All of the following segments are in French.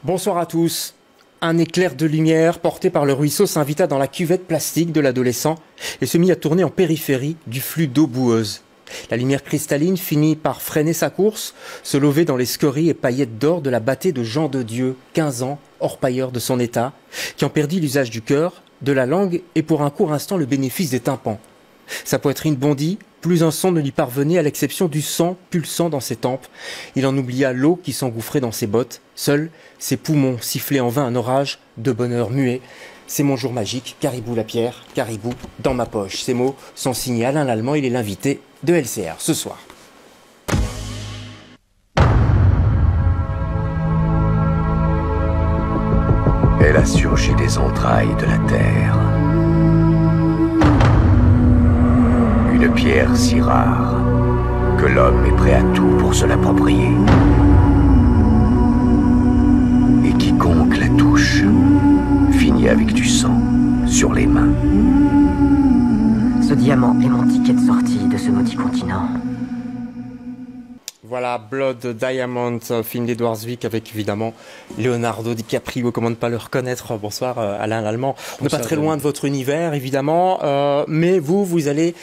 Bonsoir à tous. Un éclair de lumière porté par le ruisseau s'invita dans la cuvette plastique de l'adolescent et se mit à tourner en périphérie du flux d'eau boueuse. La lumière cristalline finit par freiner sa course, se lever dans les scories et paillettes d'or de la bâtée de Jean de Dieu, 15 ans, orpailleur de son état, qui en perdit l'usage du cœur, de la langue et pour un court instant le bénéfice des tympans. Sa poitrine bondit, plus un son ne lui parvenait à l'exception du sang pulsant dans ses tempes. Il en oublia l'eau qui s'engouffrait dans ses bottes. Seuls ses poumons sifflaient en vain un orage de bonheur muet. C'est mon jour magique, Caribou Lapierre, Caribou dans ma poche. Ces mots sont signés Alain Lallemand, il est l'invité de LCR ce soir. Elle a surgi des entrailles de la terre. Une pierre si rare que l'homme est prêt à tout pour se l'approprier. Et quiconque la touche finit avec du sang sur les mains. Ce diamant est mon ticket de sortie de ce maudit continent. Voilà, Blood Diamond, film d'Edward Zwick avec évidemment Leonardo DiCaprio, comment ne pas le reconnaître. Bonsoir Alain Lallemand. On n'est pas très loin de votre univers évidemment, mais vous allez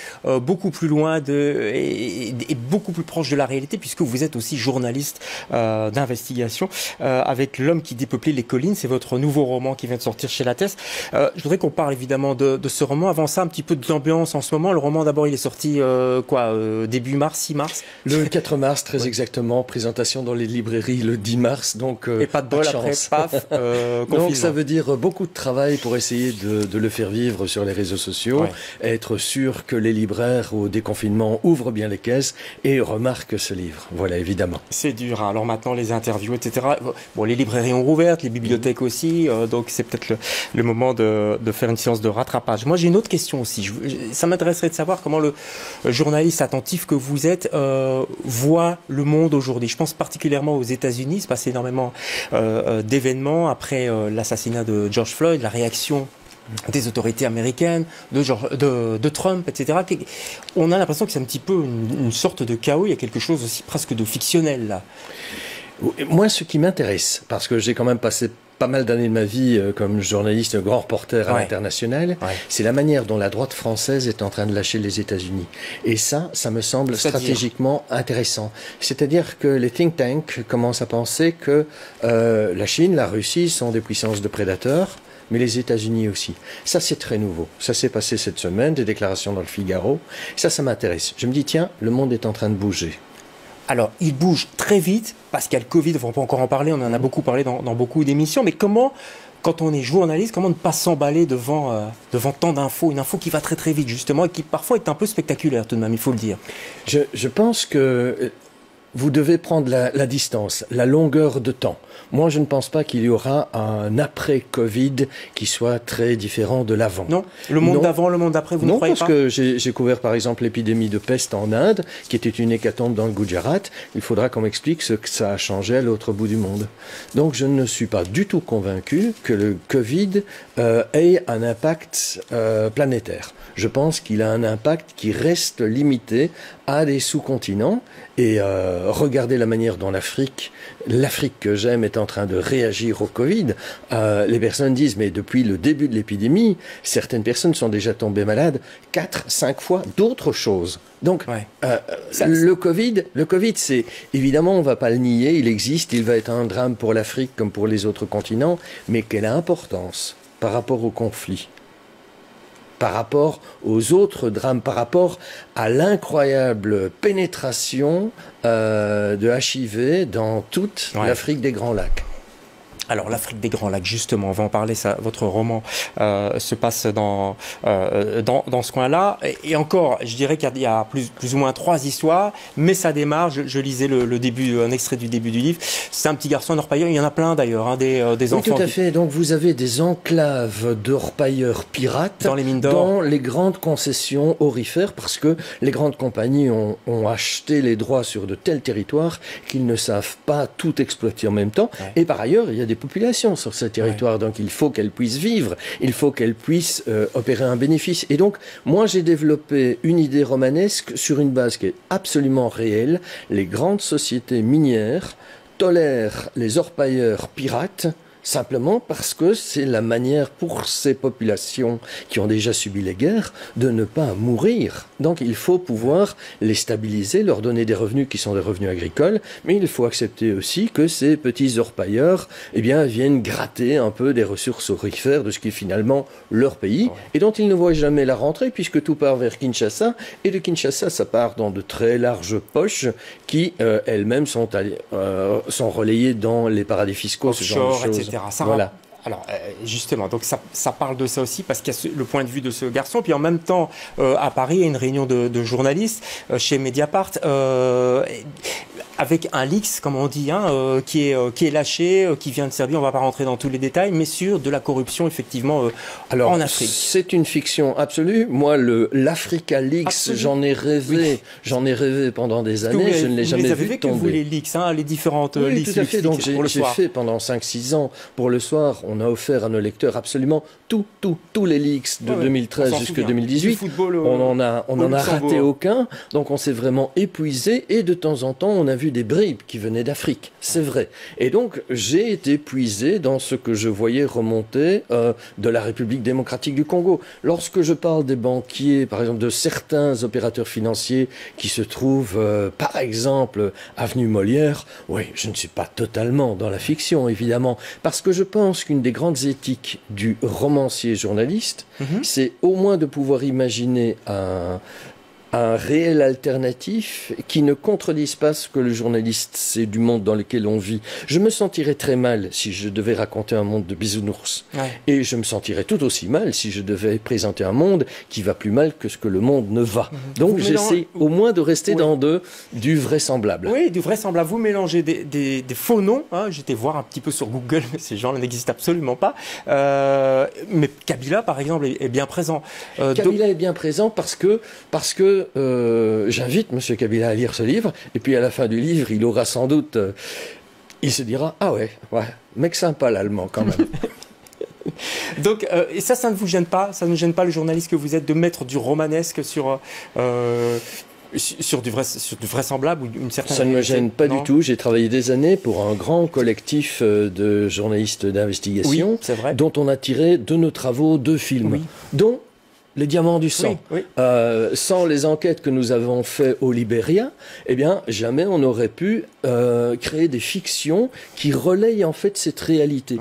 beaucoup plus loin et beaucoup plus proche de la réalité puisque vous êtes aussi journaliste d'investigation avec L'homme qui dépeuplait les collines. C'est votre nouveau roman qui vient de sortir chez Lattès. Je voudrais qu'on parle évidemment de ce roman. Avant ça, un petit peu de l'ambiance en ce moment. Le roman d'abord il est sorti début mars, 6 mars Le 4 mars, très exactement, présentation dans les librairies le 10 mars, donc et pas de bol après, paf, donc ça veut dire beaucoup de travail pour essayer de le faire vivre sur les réseaux sociaux, être sûr que les libraires au déconfinement ouvrent bien les caisses et remarquent ce livre, voilà, évidemment. C'est dur, hein. Alors maintenant les interviews, etc. Bon, les librairies ont rouvert, les bibliothèques aussi, donc c'est peut-être le moment de faire une séance de rattrapage. Moi j'ai une autre question aussi, ça m'intéresserait de savoir comment le journaliste attentif que vous êtes voit le monde aujourd'hui. Je pense particulièrement aux États-Unis. Il se passe énormément d'événements après l'assassinat de George Floyd, la réaction des autorités américaines, de Trump, etc. On a l'impression que c'est un petit peu une sorte de chaos. Il y a quelque chose aussi presque de fictionnel là. Moi, ce qui m'intéresse, parce que j'ai quand même passé pas mal d'années de ma vie comme journaliste, grand reporter à l'international, c'est la manière dont la droite française est en train de lâcher les États-Unis. Et ça me semble stratégiquement intéressant. C'est-à-dire que les think tanks commencent à penser que la Chine, la Russie sont des puissances de prédateurs, mais les États-Unis aussi. Ça, c'est très nouveau. Ça s'est passé cette semaine, des déclarations dans le Figaro. Ça m'intéresse. Je me dis, tiens, le monde est en train de bouger. Alors, il bouge très vite, parce qu'il y a le Covid, on ne va pas encore en parler, on en a beaucoup parlé dans beaucoup d'émissions, mais comment, quand on est journaliste, comment ne pas s'emballer devant tant d'infos, une info qui va très très vite justement, et qui parfois est un peu spectaculaire tout de même, il faut le dire. Je pense que vous devez prendre la distance, la longueur de temps. Moi, je ne pense pas qu'il y aura un après-Covid qui soit très différent de l'avant. Non, le monde d'avant, le monde d'après, vous ne croyez pas? Non, parce que j'ai couvert par exemple l'épidémie de peste en Inde, qui était une hécatombe dans le Gujarat. Il faudra qu'on m'explique ce que ça a changé à l'autre bout du monde. Donc, je ne suis pas du tout convaincu que le Covid ait un impact planétaire. Je pense qu'il a un impact qui reste limité à des sous-continents. Et regardez la manière dont l'Afrique que j'aime est en train de réagir au Covid. Les personnes disent, mais depuis le début de l'épidémie, certaines personnes sont déjà tombées malades 4-5 fois d'autres choses. Donc, le Covid, c'est, évidemment, on ne va pas le nier, il existe, il va être un drame pour l'Afrique comme pour les autres continents, mais quelle importance par rapport au conflit, par rapport aux autres drames, par rapport à l'incroyable pénétration de HIV dans toute l'Afrique des Grands Lacs. Alors l'Afrique des Grands Lacs, justement, on va en parler, ça, votre roman se passe dans ce coin-là. Et encore, je dirais qu'il y a plus ou moins 3 histoires, mais ça démarre, je lisais le début, un extrait du début du livre, c'est un petit garçon, un orpailleur, il y en a plein d'ailleurs, hein, des enfants. Oui, tout à fait, donc vous avez des enclaves d'orpailleurs pirates dans les mines d'or, dans les grandes concessions aurifères, parce que les grandes compagnies ont acheté les droits sur de tels territoires qu'ils ne savent pas tout exploiter en même temps, et par ailleurs, il y a des populations sur ce territoire, donc il faut qu'elles puissent vivre, il faut qu'elles puissent opérer un bénéfice. Et donc, moi j'ai développé une idée romanesque sur une base qui est absolument réelle. Les grandes sociétés minières tolère les orpailleurs pirates simplement parce que c'est la manière pour ces populations qui ont déjà subi les guerres de ne pas mourir. Donc il faut pouvoir les stabiliser, leur donner des revenus qui sont des revenus agricoles, mais il faut accepter aussi que ces petits orpailleurs viennent gratter un peu des ressources aurifères de ce qui est finalement leur pays, et dont ils ne voient jamais la rentrée, puisque tout part vers Kinshasa, et de Kinshasa ça part dans de très larges poches qui elles-mêmes sont relayées dans les paradis fiscaux, ce genre de choses. Etc. Voilà. Alors justement, donc ça parle de ça aussi parce qu'il y a le point de vue de ce garçon. Puis en même temps, à Paris, il y a une réunion de journalistes chez Mediapart avec un leaks, comme on dit, qui est lâché, qui vient de Serbie. On va pas rentrer dans tous les détails, mais sur de la corruption effectivement Alors, en Afrique. C'est une fiction absolue. Moi, l'Africa Leaks, j'en ai rêvé pendant des années. Je ne l'ai jamais vu tomber. Vous les leaks, les différentes leaks. Tout à fait. Donc j'ai fait pendant 5-6 ans pour le soir. On a offert à nos lecteurs absolument tous les leaks de 2013 jusqu'à 2018. Football, on en a raté aucun. Donc on s'est vraiment épuisé et de temps en temps on a vu des bribes qui venaient d'Afrique. C'est vrai. Et donc j'ai été puisé dans ce que je voyais remonter de la République démocratique du Congo. Lorsque je parle des banquiers, par exemple de certains opérateurs financiers qui se trouvent par exemple avenue Molière, oui, je ne suis pas totalement dans la fiction évidemment, parce que je pense qu'une des grandes éthiques du romancier journaliste, c'est au moins de pouvoir imaginer un réel alternatif qui ne contredise pas ce que le journaliste sait du monde dans lequel on vit. Je me sentirais très mal si je devais raconter un monde de bisounours. Ouais. Et je me sentirais tout aussi mal si je devais présenter un monde qui va plus mal que ce que le monde ne va. Donc j'essaie au moins de rester dans du vraisemblable. Oui, du vraisemblable. Vous mélangez des faux noms. J'étais voir un petit peu sur Google, mais ces gens-là n'existent absolument pas. Mais Kabila, par exemple, est bien présent. Kabila est bien présent parce que j'invite M. Kabila à lire ce livre, et puis à la fin du livre, il aura sans doute... il se dira, ah ouais, mec sympa l'allemand quand même. Donc, et ça ne vous gêne pas? Ça ne gêne pas le journaliste que vous êtes de mettre du romanesque sur du vraisemblable ou une certaine... Ça ne me gêne pas du tout. J'ai travaillé des années pour un grand collectif de journalistes d'investigation, c'est vrai, dont on a tiré de nos travaux 2 films, dont Les Diamants du Sang. Sans les enquêtes que nous avons faites au Libéria, jamais on n'aurait pu créer des fictions qui relayent en fait cette réalité.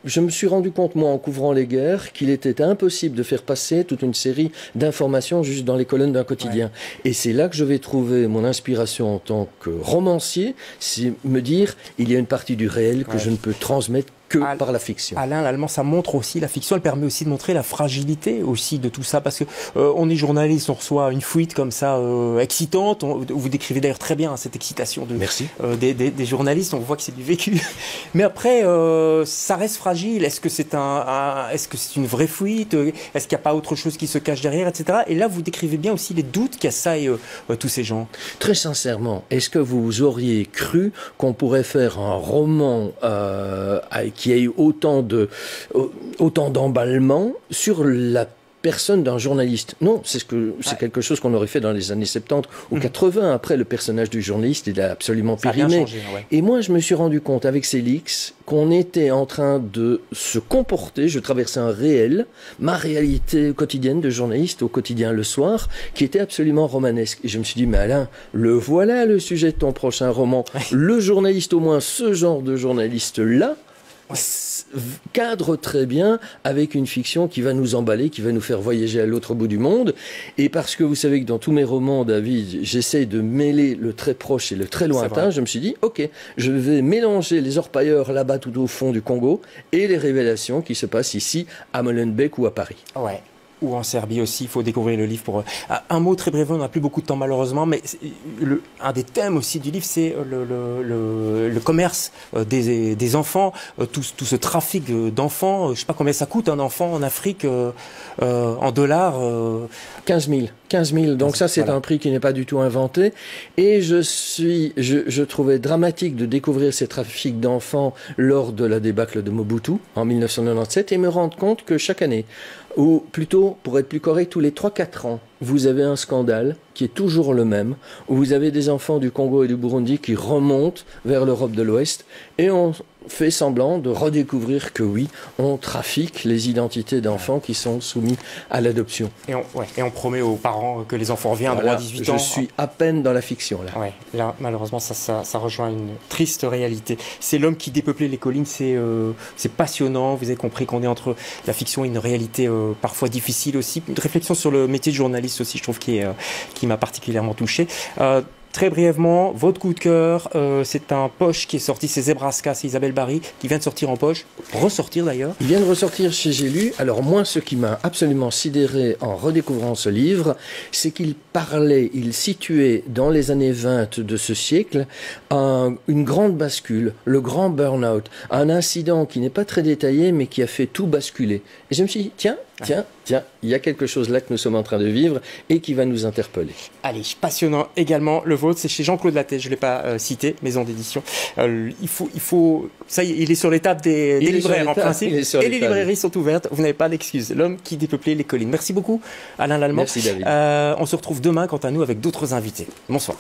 Je me suis rendu compte, moi, en couvrant les guerres, qu'il était impossible de faire passer toute une série d'informations juste dans les colonnes d'un quotidien. Et c'est là que je vais trouver mon inspiration en tant que romancier, c'est me dire, il y a une partie du réel que je ne peux transmettre que par la fiction. Alain, l'allemand, ça montre aussi, la fiction, elle permet aussi de montrer la fragilité aussi de tout ça, parce que on est journaliste, on reçoit une fuite comme ça excitante, vous décrivez d'ailleurs très bien cette excitation des journalistes, on voit que c'est du vécu. Mais après, ça reste fragile. Est-ce que c'est une vraie fuite? Est-ce qu'il n'y a pas autre chose qui se cache derrière, etc. Et là, vous décrivez bien aussi les doutes qu'assaillent tous ces gens. Très sincèrement, est-ce que vous auriez cru qu'on pourrait faire un roman qui ait eu autant d'emballement sur la personne d'un journaliste? Non, c'est quelque chose qu'on aurait fait dans les années 70 ou 80. Après, le personnage du journaliste, il a absolument périmé. Et moi, je me suis rendu compte avec ces leaks qu'on était en train de se comporter, je traversais un réel, ma réalité quotidienne de journaliste au quotidien le soir, qui était absolument romanesque. Et je me suis dit, mais Alain, le voilà le sujet de ton prochain roman. Le journaliste, au moins ce genre de journaliste-là, cadre très bien avec une fiction qui va nous emballer, qui va nous faire voyager à l'autre bout du monde. Et parce que vous savez que dans tous mes romans, David, j'essaie de mêler le très proche et le très lointain, je me suis dit, ok, je vais mélanger les orpailleurs là-bas tout au fond du Congo et les révélations qui se passent ici à Molenbeek ou à Paris. Ouais. Ou en Serbie aussi, il faut découvrir le livre pour... Un mot très brièvement, on n'a plus beaucoup de temps malheureusement, mais un des thèmes aussi du livre, c'est le commerce des enfants, tout ce trafic d'enfants. Je ne sais pas combien ça coûte un enfant en Afrique en dollars. 15 000. Donc ça, c'est un prix qui n'est pas du tout inventé. Et je trouvais dramatique de découvrir ces trafics d'enfants lors de la débâcle de Mobutu en 1997 et me rendre compte que chaque année, ou plutôt, pour être plus correct, tous les 3-4 ans, vous avez un scandale qui est toujours le même, où vous avez des enfants du Congo et du Burundi qui remontent vers l'Europe de l'Ouest, et on fait semblant de redécouvrir que oui, on trafique les identités d'enfants qui sont soumis à l'adoption. Et on promet aux parents que les enfants reviendront Voilà, à 18 ans. je suis à peine dans la fiction là. Ouais, là, malheureusement, ça rejoint une triste réalité. C'est l'homme qui dépeuplait les collines, c'est passionnant. Vous avez compris qu'on est entre la fiction et une réalité parfois difficile aussi. Une réflexion sur le métier de journaliste aussi, je trouve, qui m'a particulièrement touché. Très brièvement, votre coup de cœur, c'est un poche qui est sorti, c'est Zebraska, c'est Isabelle Barry, qui vient de sortir en poche, ressortir d'ailleurs. Il vient de ressortir chez J'ai lu. Alors moi, ce qui m'a absolument sidéré en redécouvrant ce livre, c'est qu'il situait dans les années 20 de ce siècle une grande bascule, le grand burn-out, un incident qui n'est pas très détaillé, mais qui a fait tout basculer. Et je me suis dit, tiens, il y a quelque chose là que nous sommes en train de vivre et qui va nous interpeller. Allez, passionnant également. Le vôtre, c'est chez Jean-Claude Lattès. Je ne l'ai pas cité, maison d'édition. Il faut, ça y est, il est sur les tables des libraires en principe. Et les librairies sont ouvertes. Vous n'avez pas d'excuses. L'homme qui dépeuplait les collines. Merci beaucoup, Alain Lallemand. Merci, David. On se retrouve demain, quant à nous, avec d'autres invités. Bonsoir.